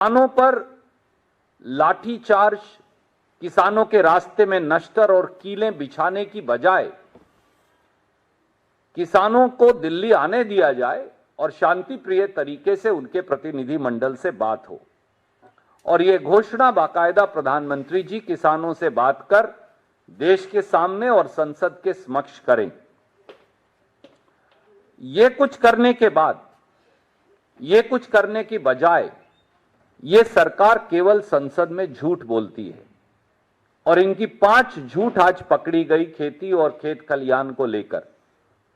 किसानों पर लाठीचार्ज, किसानों के रास्ते में नश्तर और कीलें बिछाने की बजाय किसानों को दिल्ली आने दिया जाए और शांति प्रिय तरीके से उनके प्रतिनिधि मंडल से बात हो। और यह घोषणा बाकायदा प्रधानमंत्री जी किसानों से बात कर देश के सामने और संसद के समक्ष करें। ये कुछ करने के बाद, ये कुछ करने की बजाय ये सरकार केवल संसद में झूठ बोलती है और इनकी 5 झूठ आज पकड़ी गई खेती और खेत खलियान को लेकर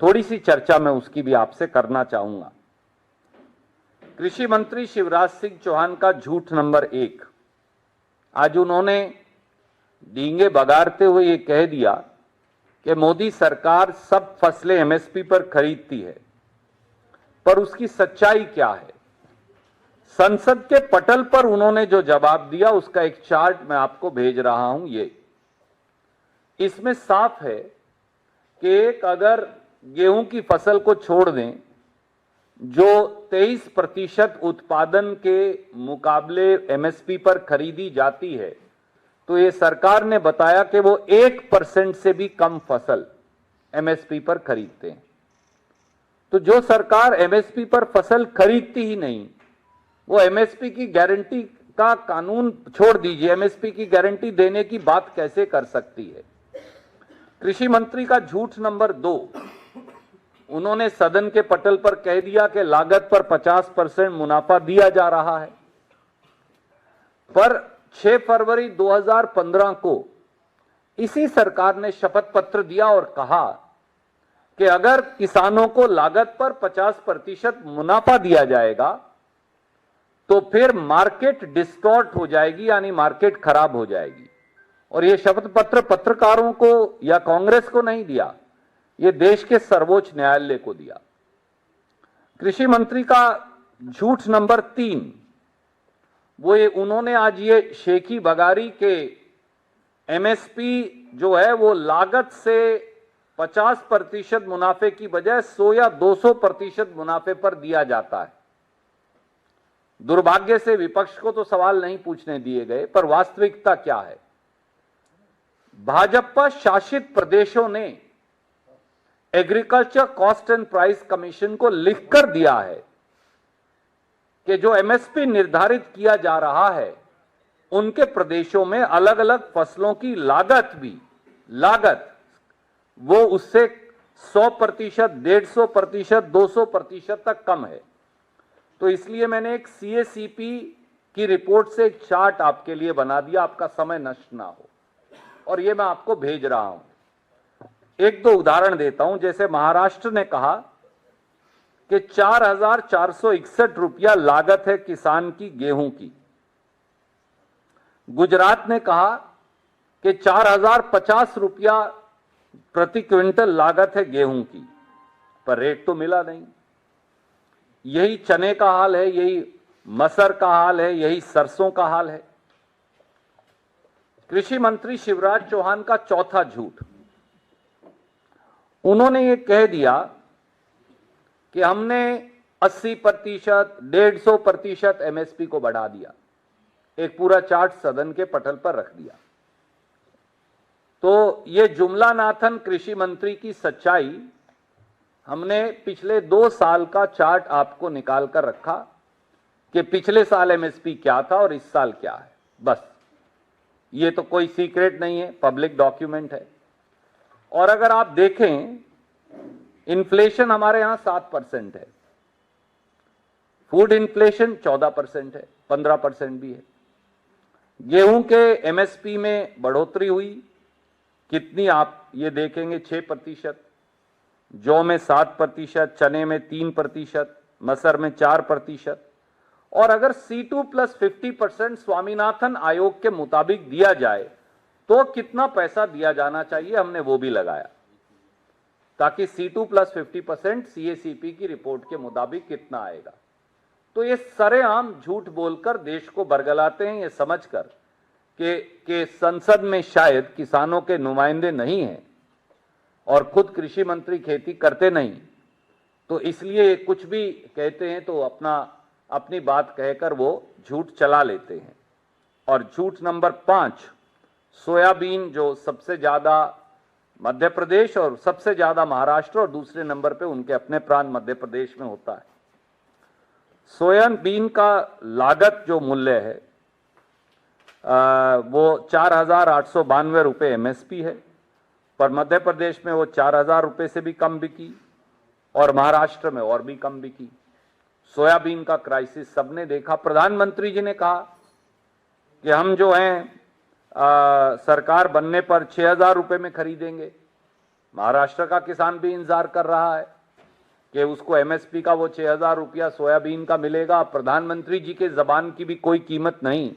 थोड़ी सी चर्चा मैं उसकी भी आपसे करना चाहूंगा। कृषि मंत्री शिवराज सिंह चौहान का झूठ नंबर 1, आज उन्होंने डींगे बगाड़ते हुए ये कह दिया कि मोदी सरकार सब फसलें एमएसपी पर खरीदती है, पर उसकी सच्चाई क्या है? संसद के पटल पर उन्होंने जो जवाब दिया उसका एक चार्ट मैं आपको भेज रहा हूं। ये इसमें साफ है कि एक अगर गेहूं की फसल को छोड़ दें जो 23% उत्पादन के मुकाबले एमएसपी पर खरीदी जाती है, तो ये सरकार ने बताया कि वो 1% से भी कम फसल एमएसपी पर खरीदते हैं। तो जो सरकार एमएसपी पर फसल खरीदती ही नहीं, वो एमएसपी की गारंटी का कानून छोड़ दीजिए, एमएसपी की गारंटी देने की बात कैसे कर सकती है? कृषि मंत्री का झूठ नंबर 2, उन्होंने सदन के पटल पर कह दिया कि लागत पर 50% मुनाफा दिया जा रहा है, पर 6 फरवरी 2015 को इसी सरकार ने शपथ पत्र दिया और कहा कि अगर किसानों को लागत पर 50% मुनाफा दिया जाएगा तो फिर मार्केट डिस्टॉर्ट हो जाएगी, यानी मार्केट खराब हो जाएगी। और यह शपथ पत्र पत्रकारों को या कांग्रेस को नहीं दिया, यह देश के सर्वोच्च न्यायालय को दिया। कृषि मंत्री का झूठ नंबर 3, वो ये उन्होंने आज ये शेखी बगारी के एमएसपी जो है वो लागत से 50% मुनाफे की बजाय 100 या 200% मुनाफे पर दिया जाता है। दुर्भाग्य से विपक्ष को तो सवाल नहीं पूछने दिए गए, पर वास्तविकता क्या है? भाजपा शासित प्रदेशों ने agriculture cost and price commission को लिखकर दिया है कि जो एमएसपी निर्धारित किया जा रहा है उनके प्रदेशों में अलग अलग फसलों की लागत वो उससे 100%, 150%, 200% तक कम है। तो इसलिए मैंने एक सीएसीपी की रिपोर्ट से एक चार्ट आपके लिए बना दिया, आपका समय नष्ट ना हो, और ये मैं आपको भेज रहा हूं। 1-2 उदाहरण देता हूं। जैसे महाराष्ट्र ने कहा कि 4,461 रुपया लागत है किसान की गेहूं की। गुजरात ने कहा कि 4,050 रुपया प्रति क्विंटल लागत है गेहूं की, पर रेट तो मिला नहीं। यही चने का हाल है, यही मसर का हाल है, यही सरसों का हाल है। कृषि मंत्री शिवराज चौहान का चौथा झूठ, उन्होंने ये कह दिया कि हमने 80%, 150% एमएसपी को बढ़ा दिया। एक पूरा चार्ट सदन के पटल पर रख दिया। तो ये जुमला नाथन कृषि मंत्री की सच्चाई, हमने पिछले 2 साल का चार्ट आपको निकाल कर रखा कि पिछले साल एमएसपी क्या था और इस साल क्या है। बस, ये तो कोई सीक्रेट नहीं है, पब्लिक डॉक्यूमेंट है। और अगर आप देखें, इन्फ्लेशन हमारे यहां 7% है, फूड इन्फ्लेशन 14% है, 15% भी है। गेहूं के एमएसपी में बढ़ोतरी हुई कितनी, आप ये देखेंगे 6%, जौ में 7%, चने में 3%, मसर में 4%। और अगर C2+50% स्वामीनाथन आयोग के मुताबिक दिया जाए तो कितना पैसा दिया जाना चाहिए, हमने वो भी लगाया, ताकि C2+50% सीएसीपी की रिपोर्ट के मुताबिक कितना आएगा। तो ये सरेआम झूठ बोलकर देश को बरगलाते हैं, ये समझकर कि संसद में शायद किसानों के नुमाइंदे नहीं हैं और खुद कृषि मंत्री खेती करते नहीं, तो इसलिए कुछ भी कहते हैं तो अपना अपनी बात कहकर वो झूठ चला लेते हैं। और झूठ नंबर 5, सोयाबीन जो सबसे ज्यादा मध्य प्रदेश और सबसे ज्यादा महाराष्ट्र और दूसरे नंबर पे उनके अपने प्रांत मध्य प्रदेश में होता है। सोयाबीन का लागत जो मूल्य है वो 4,892 रुपये एमएसपी है, पर मध्य प्रदेश में वो 4,000 रुपये से भी कम बिकी और महाराष्ट्र में और भी कम बिकी। सोयाबीन का क्राइसिस सबने देखा। प्रधानमंत्री जी ने कहा कि हम जो हैं सरकार बनने पर 6,000 रुपये में खरीदेंगे। महाराष्ट्र का किसान भी इंतजार कर रहा है कि उसको एमएसपी का वो 6,000 रुपया सोयाबीन का मिलेगा। प्रधानमंत्री जी के जबान की भी कोई कीमत नहीं।